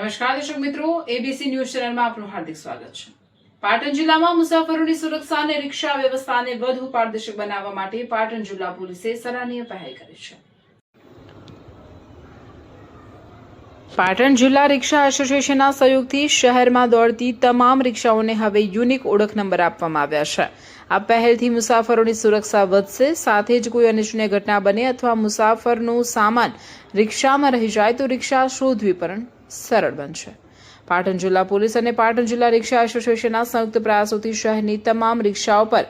નમસ્કાર દર્શક મિત્રો, એબીસી ન્યૂઝ ચેનલમાં આપનું હાર્દિક સ્વાગત છે। પાટણ જિલ્લામાં મુસાફરોની સુરક્ષા અને રિક્ષા વ્યવસ્થાને વધુ પારદર્શક બનાવવા માટે પાટણ જિલ્લા પોલીસે સરાહનીય પહેલ કરી છે। પાટણ જિલ્લા રિક્ષા એસોસિએશનના સહયોગથી શહેરમાં દોડતી તમામ રિક્ષાઓને હવે યુનિક ઓળખ નંબર આપવામાં આવ્યા છે। આ પહેલથી મુસાફરોની સુરક્ષા વધશે, સાથે જ કોઈ અનિચ્છનીય ઘટના બને અથવા મુસાફરનો સામાન રિક્ષામાં રહી જાય તો રિક્ષા શોધવી પણ સરળ બનશે। પાટણ જિલ્લા પોલીસ અને પાટણ જિલ્લા રિક્ષા એસોસિએશનના સંયુક્ત પ્રયાસોથી શહેરની તમામ રિક્ષાઓ પર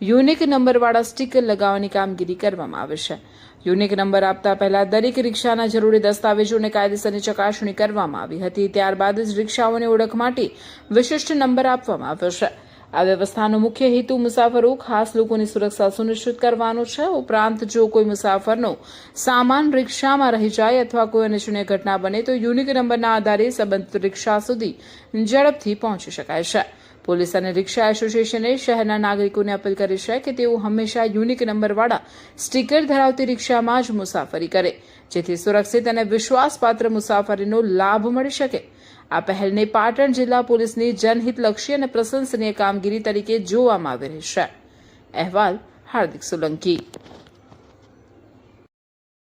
યુનિક નંબરવાળા સ્ટીકર લગાવવાની કામગીરી કરવામાં આવે છે। યુનિક નંબર આપતા પહેલા દરેક રિક્ષાના જરૂરી દસ્તાવેજો અને કાયદેસરની ચકાસણી કરવામાં આવી હતી। ત્યારબાદ જ રિક્ષાઓની ઓળખ માટે વિશિષ્ટ નંબર આપવામાં આવ્યો છે। આ વ્યવસ્થાનો મુખ્ય હેતુ મુસાફરો, ખાસ લોકોની સુરક્ષા સુનિશ્ચિત કરવાનો છે। ઉપરાંત જો કોઈ મુસાફરનો સામાન રિક્ષામાં રહી જાય અથવા કોઈ અનિચ્છનીય ઘટના બને તો યુનિક નંબરના આધારે સંબંધિત રિક્ષા સુધી ઝડપથી પહોંચી શકાય છે। પોલીસ અને રિક્ષા એસોસિએશને શહેરના નાગરિકોને અપીલ કરી છે કે તેઓ હંમેશા યુનિક નંબરવાળા સ્ટીકર ધરાવતી રિક્ષામાં જ મુસાફરી કરે, જેથી સુરક્ષિત અને વિશ્વાસપાત્ર મુસાફરીનો લાભ મળી શકે। આ પહેલને પાટણ જિલ્લા પોલીસની જનહિતલક્ષી અને પ્રશંસનીય કામગીરી તરીકે જોવામાં આવી રહી છે। અહેવાલ હાર્દિક સોલંકી।